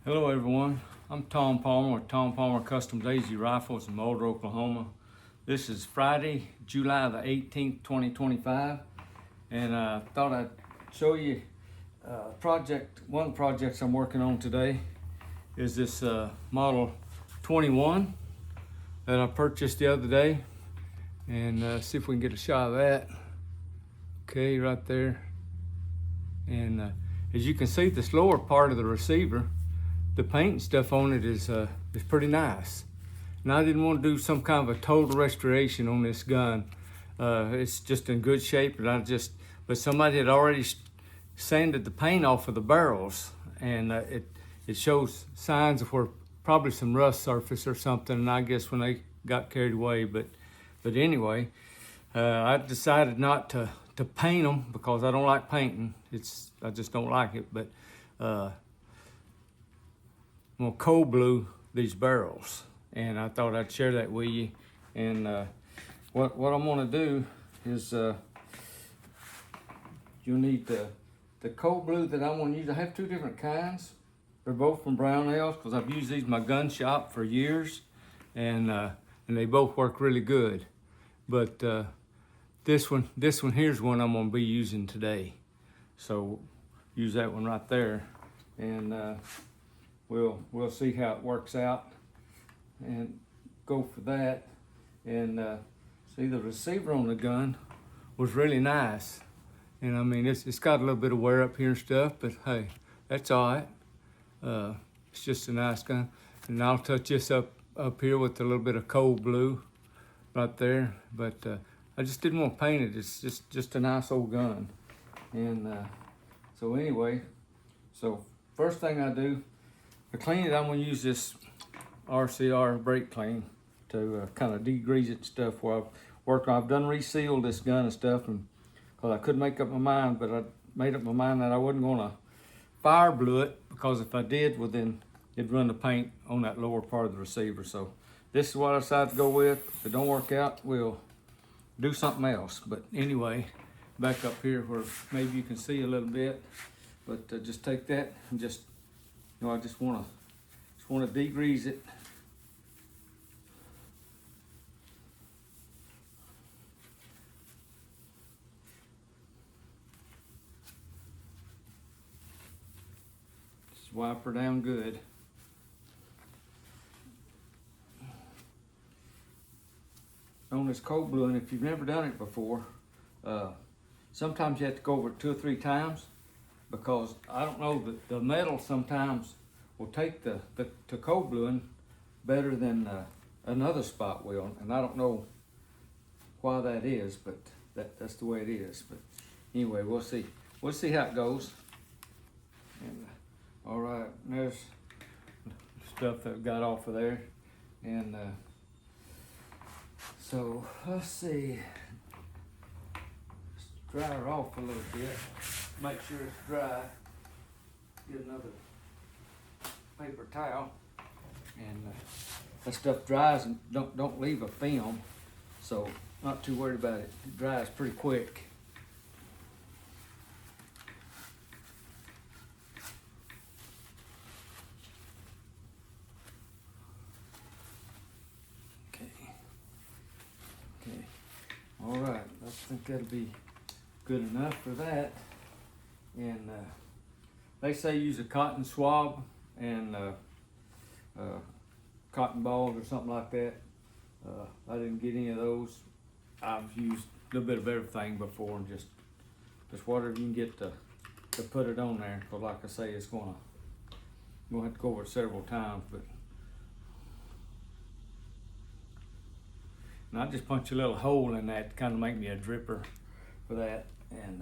Hello everyone, I'm Tom Palmer with Tom Palmer Custom Daisy Rifles in Mulder, Oklahoma. This is Friday, July the 18th, 2025, and I thought I'd show you one of the projects I'm working on today is this Model 21 that I purchased the other day, and see if we can get a shot of that. Okay, right there. And as you can see, this lower part of the receiver, the paint and stuff on it is pretty nice. And I didn't want to do some kind of a total restoration on this gun. It's just in good shape, but somebody had already sanded the paint off of the barrels, and it shows signs of where probably some rust surface or something. And I guess when they got carried away, but anyway, I decided not to paint them because I don't like painting. I just don't like it. But I'm gonna cold blue these barrels, and I thought I'd share that with you. And what I'm gonna do is you'll need the cold blue that I'm gonna use. I have two different kinds. They're both from Brownells because I've used these in my gun shop for years, and they both work really good. But this one here's one I'm gonna be using today. So use that one right there, and we'll see how it works out and go for that. And see, the receiver on the gun was really nice, and I mean it's got a little bit of wear up here and stuff, but hey, that's all right. It's just a nice gun, and I'll touch this up here with a little bit of cold blue right there. But I just didn't want to paint it. It's just a nice old gun. And so anyway, so first thing I do to clean it, I'm gonna use this RCR brake clean to kind of degrease it and stuff. While I've done resealed this gun and stuff, and because I couldn't make up my mind, but I made up my mind that I wasn't gonna fire blue it, because if I did, well then it'd run the paint on that lower part of the receiver. So this is what I decided to go with. If it don't work out, we'll do something else. But anyway, back up here where maybe you can see a little bit, but just take that and just, I just want to degrease it. Just wipe her down good. On this cold blue, and if you've never done it before, sometimes you have to go over it 2 or 3 times, because I don't know, the metal sometimes will take the cold bluing better than another spot will, and I don't know why that is, but that's the way it is. But anyway, we'll see how it goes. And all right, there's stuff that got off of there, and so let's see. Dry her off a little bit. Make sure it's dry. Get another paper towel, and that stuff dries and don't leave a film, so not too worried about it. It dries pretty quick. Okay. All right. I think that'll be good enough for that. And they say use a cotton swab and cotton balls or something like that. I didn't get any of those. I've used a little bit of everything before, and just whatever you can get to put it on there. But like I say, it's gonna have to go over it several times. But and I just punch a little hole in that to kind of make me a dripper for that. And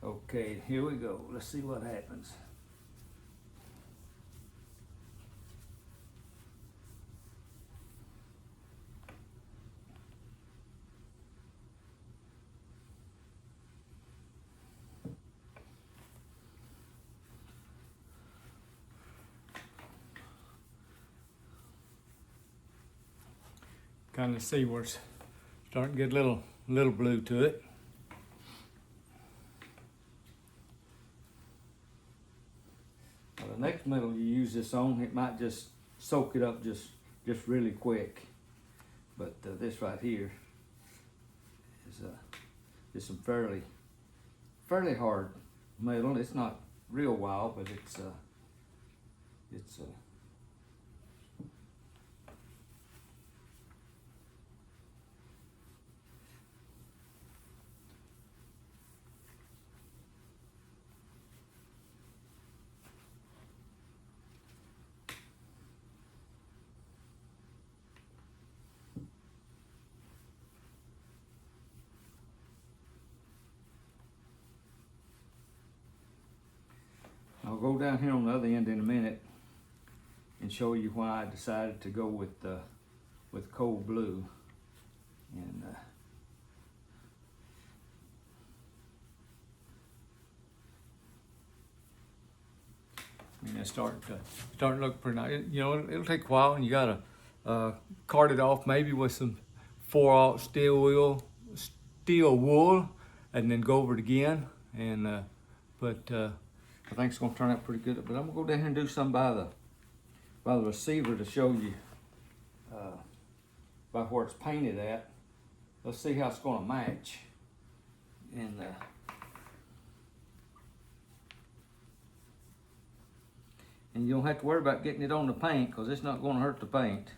okay, here we go. Let's see what happens. Kind of see where it's starting to get a little blue to it. The next metal you use this on, it might just soak it up just really quick. But this right here is some fairly hard metal. It's not real wild, but it's I'll go down here on the other end in a minute and show you why I decided to go with cold blue. And it's starting to look pretty nice. You know, it'll take a while, and you gotta cart it off maybe with some 4/0 steel wool, and then go over it again. And but I think it's gonna turn out pretty good. But I'm gonna go down here and do some by the receiver to show you by where it's painted at. Let's see how it's gonna match. And you don't have to worry about getting it on the paint, because it's not gonna hurt the paint.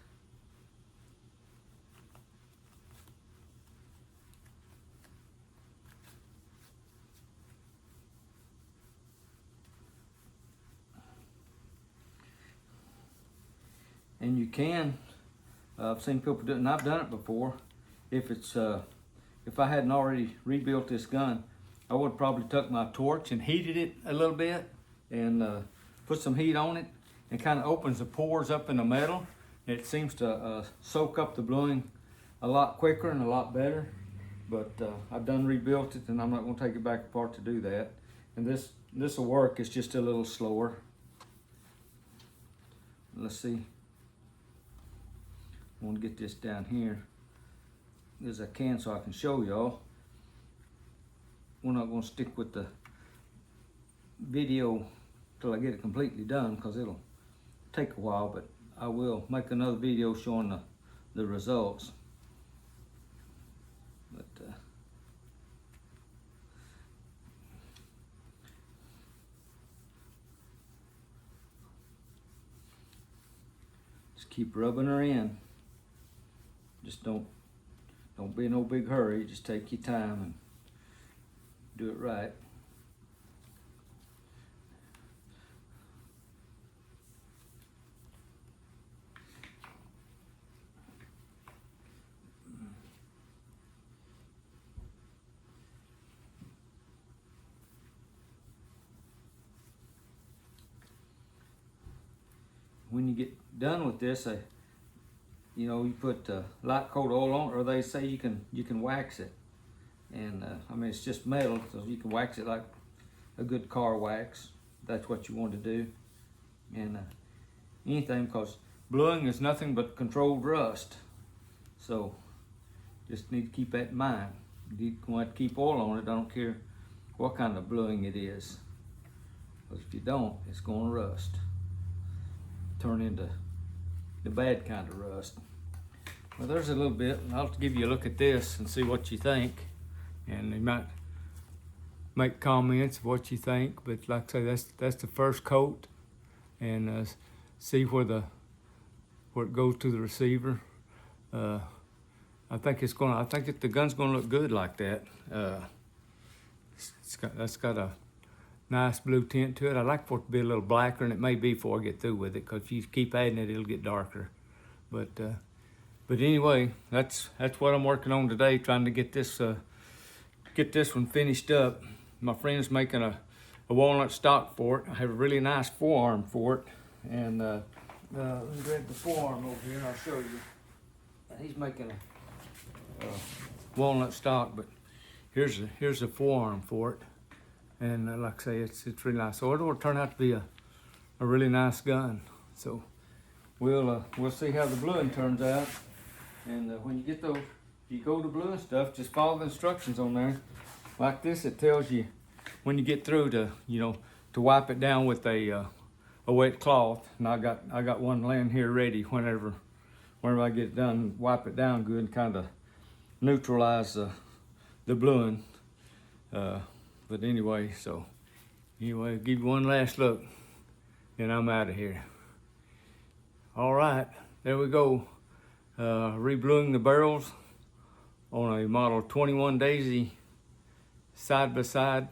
And you can, I've seen people do it, and I've done it before. If I hadn't already rebuilt this gun, I would probably took my torch and heated it a little bit, and put some heat on it, and kind of opens the pores up in the metal. It seems to soak up the bluing a lot quicker and a lot better. But I've done rebuilt it, and I'm not going to take it back apart to do that. And this will work. It's just a little slower. Let's see. I want to get this down here as I can so I can show y'all. We're not going to stick with the video till I get it completely done, because it'll take a while, but I will make another video showing the results. But just keep rubbing her in. Just don't be in no big hurry. Just take your time and do it right. When you get done with this, you know, you put light coat oil on, or they say you can wax it. And I mean, it's just metal, so you can wax it like a good car wax. If that's what you want to do. And anything, because bluing is nothing but controlled rust. So just need to keep that in mind. You're going to have to keep oil on it. I don't care what kind of bluing it is. Because if you don't, it's going to rust. Turn into the bad kind of rust. Well, there's a little bit. I'll give you a look at this and see what you think. And you might make comments of what you think. But like I say, that's the first coat. And see where it goes to the receiver. I think the gun's gonna look good like that. That's got a nice blue tint to it. I like for it to be a little blacker, and it may be before I get through with it, because if you keep adding it, it'll get darker. But anyway, that's what I'm working on today, trying to get this one finished up. My friend's making a walnut stock for it. I have a really nice forearm for it, and let me grab the forearm over here and I'll show you. He's making a walnut stock, but here's the forearm for it. And like I say, it's really nice. So it'll turn out to be a really nice gun. So we'll see how the bluing turns out. And when you get those, if you go to bluing stuff, just follow the instructions on there. Like this, it tells you when you get through to wipe it down with a a wet cloth, and I got one laying here ready whenever I get it done, wipe it down good and kind of neutralize the bluing. But anyway, give you one last look, and I'm out of here. All right, there we go. Rebluing the barrels on a model 21 Daisy side by side,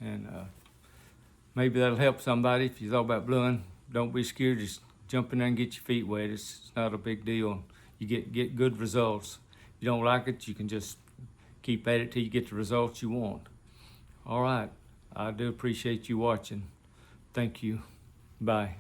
and maybe that'll help somebody. If you thought about bluing, don't be scared. Just jump in there and get your feet wet. It's not a big deal. You get good results. If you don't like it, you can just keep at it till you get the results you want. All right, I do appreciate you watching. Thank you. Bye.